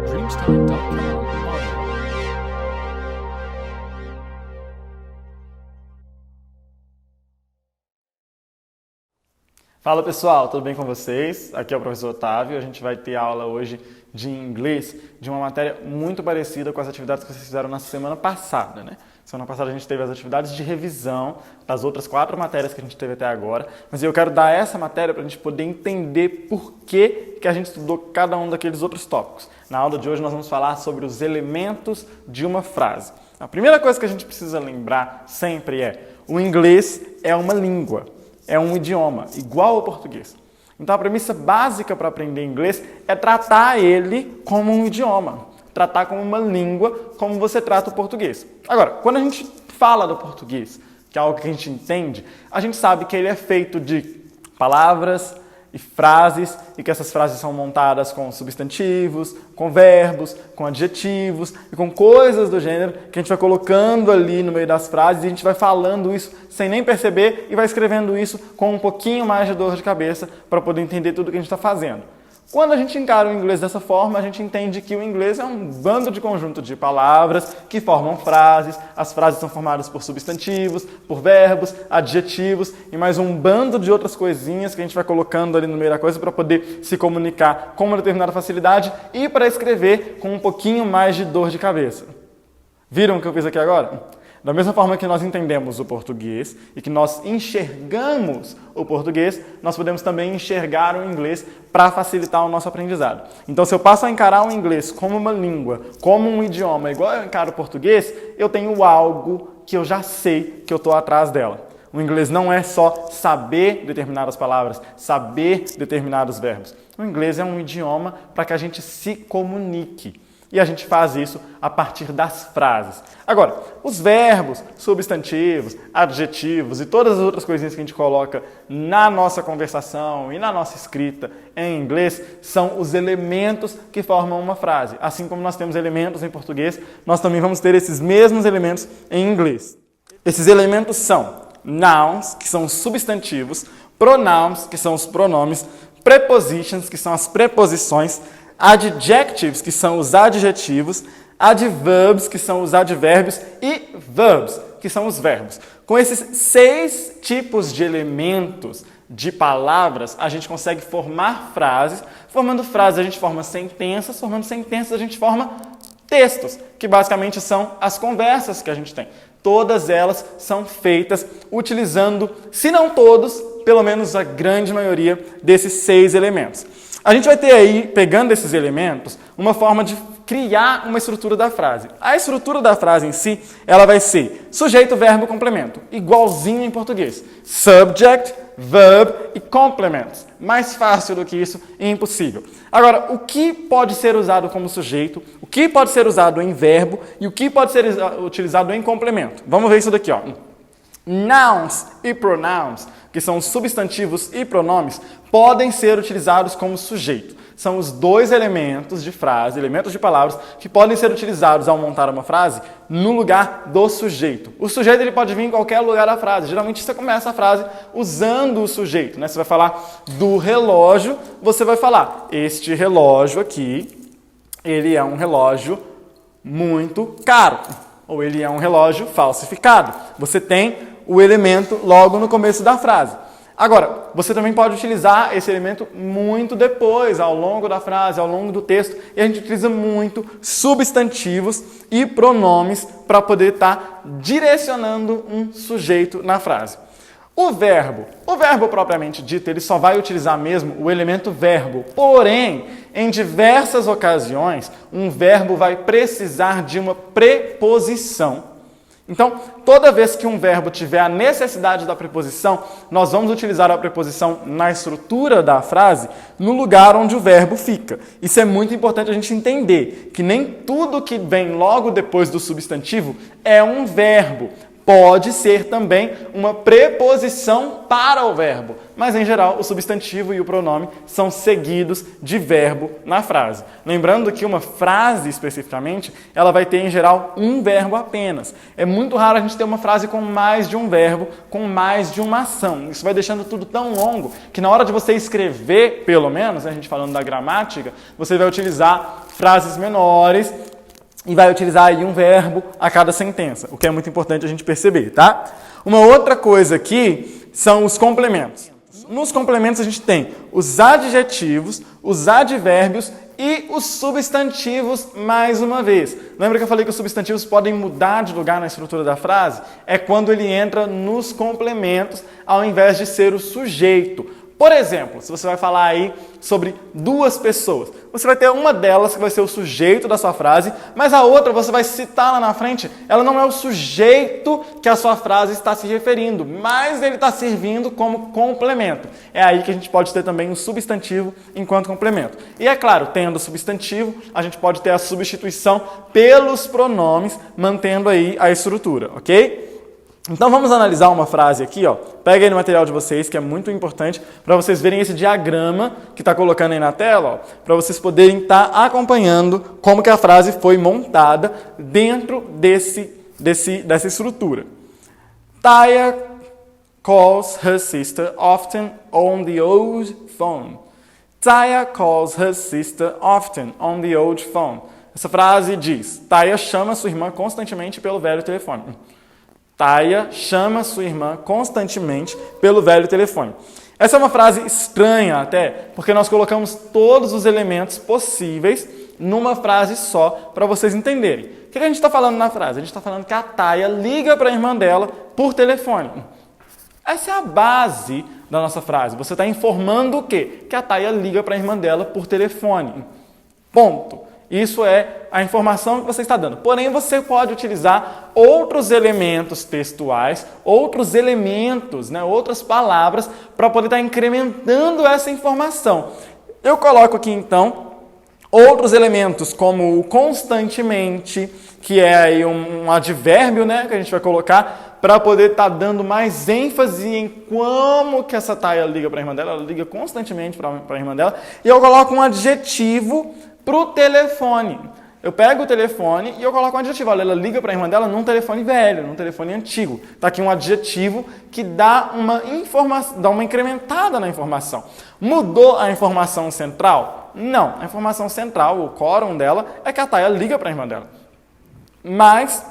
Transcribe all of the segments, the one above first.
Dreamstime.com. Fala pessoal, tudo bem com vocês? Aqui é o professor Otávio. A gente vai ter aula hoje de inglês de uma matéria muito parecida com as atividades que vocês fizeram na semana passada, né? Semana passada a gente teve as atividades de revisão das outras 4 matérias que a gente teve até agora, mas eu quero dar essa matéria para a gente poder entender por que a gente estudou cada um daqueles outros tópicos. Na aula de hoje nós vamos falar sobre os elementos de uma frase. A primeira coisa que a gente precisa lembrar sempre é: o inglês é uma língua. É um idioma, igual ao português. Então a premissa básica para aprender inglês é tratar ele como um idioma, tratar como uma língua, como você trata o português. Agora, quando a gente fala do português, que é algo que a gente entende, a gente sabe que ele é feito de palavras e frases, e que essas frases são montadas com substantivos, com verbos, com adjetivos e com coisas do gênero que a gente vai colocando ali no meio das frases e a gente vai falando isso sem nem perceber e vai escrevendo isso com um pouquinho mais de dor de cabeça para poder entender tudo que a gente está fazendo. Quando a gente encara o inglês dessa forma, a gente entende que o inglês é um bando de conjunto de palavras que formam frases. As frases são formadas por substantivos, por verbos, adjetivos e mais um bando de outras coisinhas que a gente vai colocando ali no meio da coisa para poder se comunicar com uma determinada facilidade e para escrever com um pouquinho mais de dor de cabeça. Viram o que eu fiz aqui agora? Da mesma forma que nós entendemos o português e que nós enxergamos o português, nós podemos também enxergar o inglês para facilitar o nosso aprendizado. Então, se eu passo a encarar o inglês como uma língua, como um idioma, igual eu encaro o português, eu tenho algo que eu já sei que eu estou atrás dela. O inglês não é só saber determinadas palavras, saber determinados verbos. O inglês é um idioma para que a gente se comunique. E a gente faz isso a partir das frases. Agora, os verbos, substantivos, adjetivos e todas as outras coisinhas que a gente coloca na nossa conversação e na nossa escrita em inglês são os elementos que formam uma frase. Assim como nós temos elementos em português, nós também vamos ter esses mesmos elementos em inglês. Esses elementos são nouns, que são os substantivos, pronouns, que são os pronomes, prepositions, que são as preposições, adjectives, que são os adjetivos, adverbs, que são os advérbios, e verbs, que são os verbos. Com esses 6 tipos de elementos de palavras, a gente consegue formar frases. Formando frases, a gente forma sentenças. Formando sentenças, a gente forma textos, que basicamente são as conversas que a gente tem. Todas elas são feitas utilizando, se não todos, pelo menos a grande maioria desses 6 elementos. A gente vai ter aí, pegando esses elementos, uma forma de criar uma estrutura da frase. A estrutura da frase em si, ela vai ser sujeito, verbo, complemento, igualzinho em português. Subject, verb e complements. Mais fácil do que isso, impossível. Agora, o que pode ser usado como sujeito, o que pode ser usado em verbo e o que pode ser utilizado em complemento? Vamos ver isso daqui, ó. Nouns e pronouns, que são substantivos e pronomes, podem ser utilizados como sujeito. São os 2 elementos de frase, elementos de palavras, que podem ser utilizados ao montar uma frase no lugar do sujeito. O sujeito ele pode vir em qualquer lugar da frase. Geralmente você começa a frase usando o sujeito, né? Você vai falar do relógio, você vai falar: este relógio aqui, ele é um relógio muito caro. Ou ele é um relógio falsificado. Você tem o elemento logo no começo da frase. Agora, você também pode utilizar esse elemento muito depois, ao longo da frase, ao longo do texto, e a gente utiliza muito substantivos e pronomes para poder estar direcionando um sujeito na frase. O verbo propriamente dito, ele só vai utilizar mesmo o elemento verbo. Porém, em diversas ocasiões, um verbo vai precisar de uma preposição. Então, toda vez que um verbo tiver a necessidade da preposição, nós vamos utilizar a preposição na estrutura da frase, no lugar onde o verbo fica. Isso é muito importante a gente entender, que nem tudo que vem logo depois do substantivo é um verbo. Pode ser também uma preposição para o verbo, mas em geral o substantivo e o pronome são seguidos de verbo na frase. Lembrando que uma frase especificamente, ela vai ter em geral um verbo apenas. É muito raro a gente ter uma frase com mais de um verbo, com mais de uma ação. Isso vai deixando tudo tão longo que na hora de você escrever, pelo menos, a gente falando da gramática, você vai utilizar frases menores e vai utilizar aí um verbo a cada sentença, o que é muito importante a gente perceber, tá? Uma outra coisa aqui são os complementos. Nos complementos a gente tem os adjetivos, os advérbios e os substantivos mais uma vez. Lembra que eu falei que os substantivos podem mudar de lugar na estrutura da frase? É quando ele entra nos complementos ao invés de ser o sujeito. Por exemplo, se você vai falar aí sobre duas pessoas, você vai ter uma delas que vai ser o sujeito da sua frase, mas a outra você vai citar lá na frente, ela não é o sujeito que a sua frase está se referindo, mas ele está servindo como complemento. É aí que a gente pode ter também um substantivo enquanto complemento. E é claro, tendo o substantivo, a gente pode ter a substituição pelos pronomes, mantendo aí a estrutura, ok? Então vamos analisar uma frase aqui, ó. Pega aí no material de vocês, que é muito importante, para vocês verem esse diagrama que está colocando aí na tela, para vocês poderem estar acompanhando como que a frase foi montada dentro dessa estrutura. Taya calls her sister often on the old phone. Taya calls her sister often on the old phone. Essa frase diz, Taya chama sua irmã constantemente pelo velho telefone. Taya chama sua irmã constantemente pelo velho telefone. Essa é uma frase estranha até, porque nós colocamos todos os elementos possíveis numa frase só, para vocês entenderem. O que a gente está falando na frase? A gente está falando que a Taya liga para a irmã dela por telefone. Essa é a base da nossa frase. Você está informando o quê? Que a Taya liga para a irmã dela por telefone. Ponto. Isso é a informação que você está dando. Porém, você pode utilizar outros elementos textuais, outros elementos, outras palavras, para poder estar incrementando essa informação. Eu coloco aqui, então, outros elementos, como o constantemente, que é aí um advérbio, que a gente vai colocar, para poder estar dando mais ênfase em como que essa Taya liga para a irmã dela. Ela liga constantemente para a irmã dela. E eu coloco um adjetivo para o telefone. Eu pego o telefone e eu coloco um adjetivo. Olha, ela liga para a irmã dela num telefone velho, num telefone antigo. Está aqui um adjetivo que dá uma informação, dá uma incrementada na informação. Mudou a informação central? Não. A informação central, o quórum dela, é que a Taya liga para a irmã dela. Mas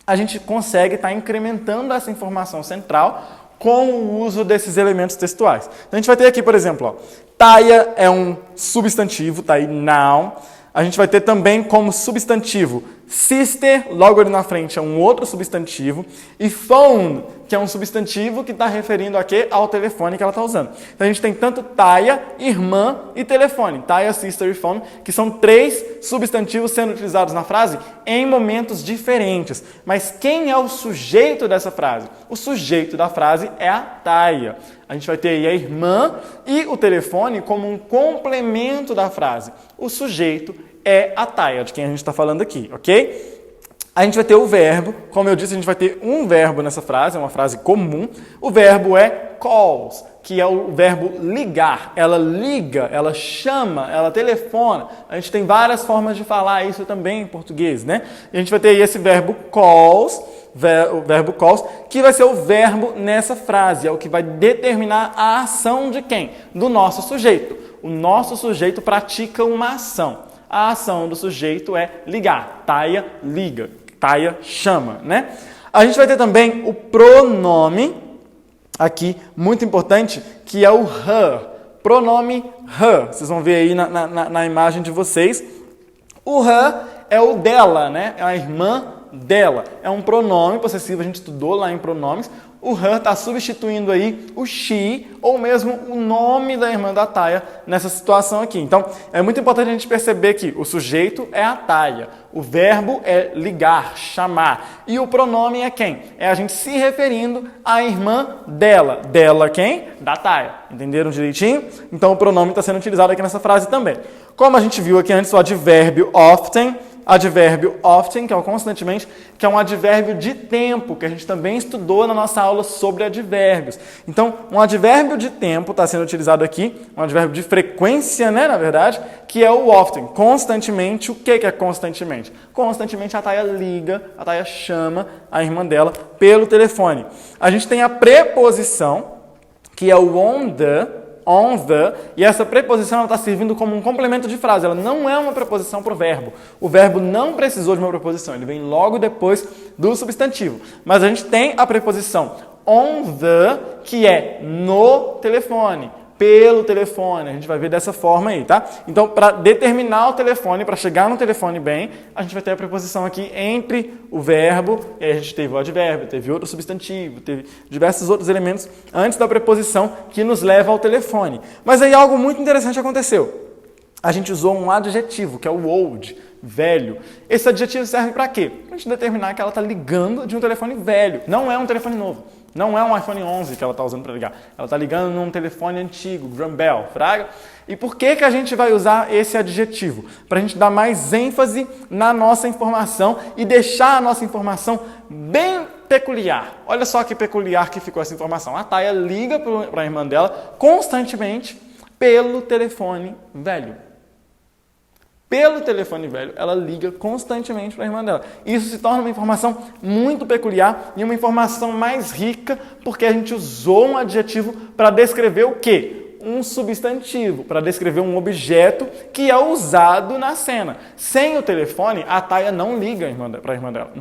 a gente consegue estar incrementando essa informação central com o uso desses elementos textuais. Então, a gente vai ter aqui, por exemplo, Taya é um substantivo, tá aí, noun. A gente vai ter também como substantivo sister, logo ali na frente é um outro substantivo, e phone, que é um substantivo que está referindo a quê? Ao telefone que ela está usando. Então a gente tem tanto Taya, irmã e telefone. Taya, sister e phone, que são 3 substantivos sendo utilizados na frase em momentos diferentes. Mas quem é o sujeito dessa frase? O sujeito da frase é a Taya. A gente vai ter aí a irmã e o telefone como um complemento da frase. O sujeito é a Taya, de quem a gente está falando aqui, ok? A gente vai ter o verbo, como eu disse, a gente vai ter um verbo nessa frase, é uma frase comum. O verbo é calls, que é o verbo ligar. Ela liga, ela chama, ela telefona. A gente tem várias formas de falar isso também em português, E a gente vai ter aí esse verbo calls, o verbo calls, que vai ser o verbo nessa frase, é o que vai determinar a ação de quem? Do nosso sujeito. O nosso sujeito pratica uma ação. A ação do sujeito é ligar. Taya liga. Taya chama, A gente vai ter também o pronome, aqui, muito importante, que é o her. Pronome her. Vocês vão ver aí na imagem de vocês. O her é o dela, É a irmã dela. É um pronome possessivo, a gente estudou lá em pronomes. O her está substituindo aí o she, ou mesmo o nome da irmã da Taya nessa situação aqui. Então, é muito importante a gente perceber que o sujeito é a Taya, o verbo é ligar, chamar, e o pronome é quem? É a gente se referindo à irmã dela. Dela quem? Da Taya. Entenderam direitinho? Então, o pronome está sendo utilizado aqui nessa frase também. Como a gente viu aqui antes, o advérbio often, Advérbio often, que é o constantemente, que é um advérbio de tempo, que a gente também estudou na nossa aula sobre advérbios. Então, um advérbio de tempo está sendo utilizado aqui, um advérbio de frequência, né, na verdade, que é o often. Constantemente, o que é constantemente? Constantemente a Thaia liga, a Thaia chama a irmã dela pelo telefone. A gente tem a preposição, que é o on the, e essa preposição está servindo como um complemento de frase. Ela não é uma preposição para o verbo. O verbo não precisou de uma preposição, ele vem logo depois do substantivo. Mas a gente tem a preposição on the, que é no telefone, pelo telefone. A gente vai ver dessa forma aí, tá? Então, para determinar o telefone, para chegar no telefone bem, a gente vai ter a preposição aqui entre o verbo, e aí a gente teve o advérbio, teve outro substantivo, teve diversos outros elementos antes da preposição que nos leva ao telefone. Mas aí algo muito interessante aconteceu. A gente usou um adjetivo, que é o old, velho. Esse adjetivo serve para quê? Para a gente determinar que ela está ligando de um telefone velho. Não é um telefone novo. Não é um iPhone 11 que ela está usando para ligar. Ela está ligando num telefone antigo, Grambel, fraga. E por que a gente vai usar esse adjetivo? Para a gente dar mais ênfase na nossa informação e deixar a nossa informação bem peculiar. Olha só que peculiar que ficou essa informação. A Thaia liga para a irmã dela constantemente pelo telefone velho. Pelo telefone velho, ela liga constantemente para a irmã dela. Isso se torna uma informação muito peculiar e uma informação mais rica, porque a gente usou um adjetivo para descrever o quê? Um substantivo, para descrever um objeto que é usado na cena. Sem o telefone, a Thaia não liga para a irmã dela.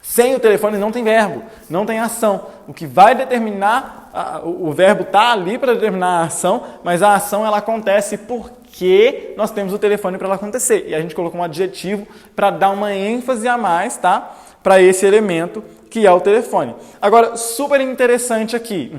Sem o telefone não tem verbo, não tem ação. O que vai determinar, o verbo está ali para determinar a ação, mas a ação ela acontece porque nós temos o telefone para ela acontecer. E a gente colocou um adjetivo para dar uma ênfase a mais, tá? Para esse elemento que é o telefone. Agora, super interessante aqui.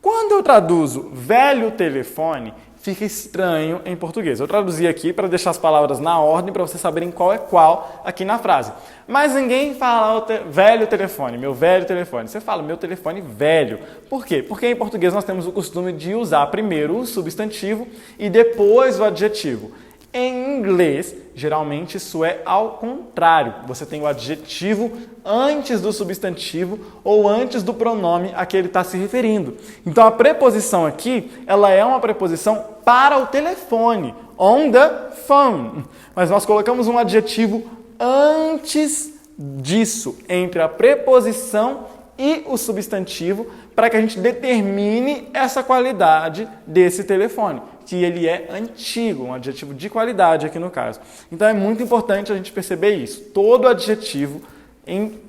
Quando eu traduzo velho telefone, fica estranho em português. Eu traduzi aqui para deixar as palavras na ordem, para vocês saberem qual é qual aqui na frase. Mas ninguém fala velho telefone, meu velho telefone. Você fala meu telefone velho. Por quê? Porque em português nós temos o costume de usar primeiro o substantivo e depois o adjetivo. Em inglês, geralmente isso é ao contrário. Você tem o adjetivo antes do substantivo ou antes do pronome a que ele está se referindo. Então a preposição aqui, ela é uma preposição para o telefone, on the phone. Mas nós colocamos um adjetivo antes disso, entre a preposição e o substantivo, para que a gente determine essa qualidade desse telefone, que ele é antigo, um adjetivo de qualidade aqui no caso. Então é muito importante a gente perceber isso. Todo adjetivo, em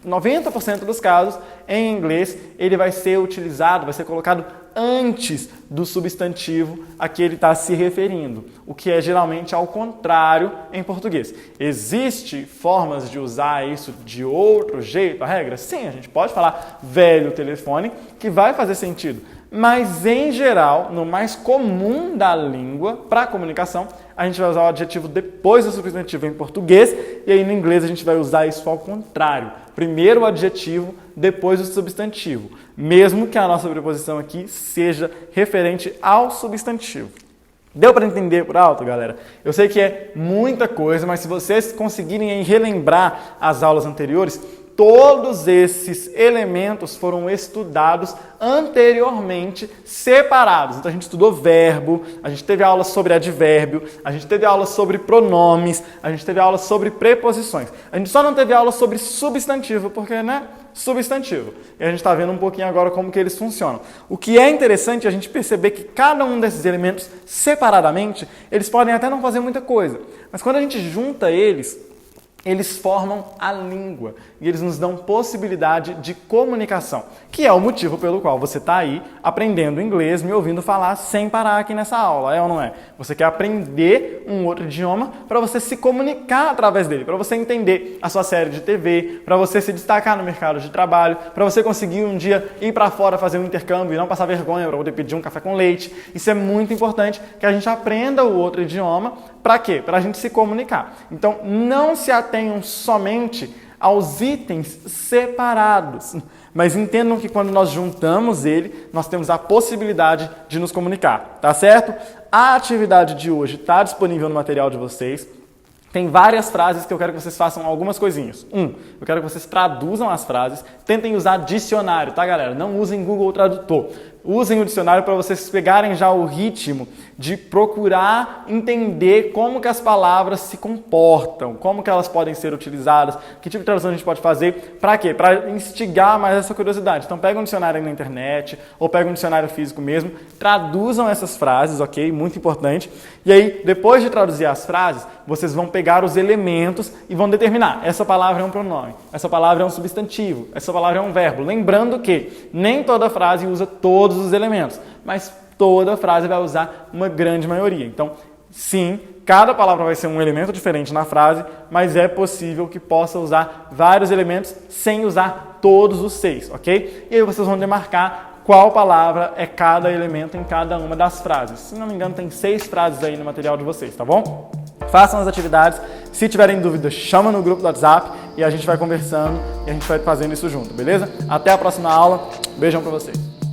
90% dos casos, em inglês, ele vai ser utilizado, vai ser colocado antes do substantivo a que ele está se referindo, o que é geralmente ao contrário em português. Existem formas de usar isso de outro jeito, a regra? Sim, a gente pode falar velho telefone, que vai fazer sentido. Mas, em geral, no mais comum da língua, para a comunicação, a gente vai usar o adjetivo depois do substantivo em português, e aí no inglês a gente vai usar isso ao contrário. Primeiro o adjetivo, depois o substantivo. Mesmo que a nossa preposição aqui seja referente ao substantivo. Deu para entender por alto, galera? Eu sei que é muita coisa, mas se vocês conseguirem relembrar as aulas anteriores, todos esses elementos foram estudados anteriormente, separados. Então a gente estudou verbo, a gente teve aula sobre advérbio, a gente teve aula sobre pronomes, a gente teve aula sobre preposições. A gente só não teve aula sobre substantivo, porque, né? Substantivo. E a gente está vendo um pouquinho agora como que eles funcionam. O que é interessante é a gente perceber que cada um desses elementos, separadamente, eles podem até não fazer muita coisa. Mas quando a gente junta eles formam a língua e eles nos dão possibilidade de comunicação, que é o motivo pelo qual você está aí aprendendo inglês, me ouvindo falar sem parar aqui nessa aula, é ou não é? Você quer aprender um outro idioma para você se comunicar através dele, para você entender a sua série de TV, para você se destacar no mercado de trabalho, para você conseguir um dia ir para fora fazer um intercâmbio e não passar vergonha para poder pedir um café com leite. Isso é muito importante que a gente aprenda o outro idioma. Para quê? Para a gente se comunicar. Então, não se atenham somente aos itens separados, mas entendam que quando nós juntamos ele, nós temos a possibilidade de nos comunicar, tá certo? A atividade de hoje está disponível no material de vocês. Tem várias frases que eu quero que vocês façam algumas coisinhas. Eu quero que vocês traduzam as frases, tentem usar dicionário, tá, galera? Não usem Google Tradutor. Usem o dicionário para vocês pegarem já o ritmo de procurar entender como que as palavras se comportam, como que elas podem ser utilizadas, que tipo de tradução a gente pode fazer, para quê? Para instigar mais essa curiosidade. Então pega um dicionário aí na internet, ou pega um dicionário físico mesmo, traduzam essas frases, ok? Muito importante. E aí, depois de traduzir as frases, vocês vão pegar os elementos e vão determinar. Essa palavra é um pronome, essa palavra é um substantivo, essa palavra é um verbo. Lembrando que nem toda frase usa todos os elementos, mas toda frase vai usar uma grande maioria. Então, sim, cada palavra vai ser um elemento diferente na frase, mas é possível que possa usar vários elementos sem usar todos os 6, ok? E aí vocês vão demarcar qual palavra é cada elemento em cada uma das frases. Se não me engano, tem 6 frases aí no material de vocês, tá bom? Façam as atividades. Se tiverem dúvidas, chama no grupo do WhatsApp e a gente vai conversando e a gente vai fazendo isso junto, beleza? Até a próxima aula. Beijão pra vocês.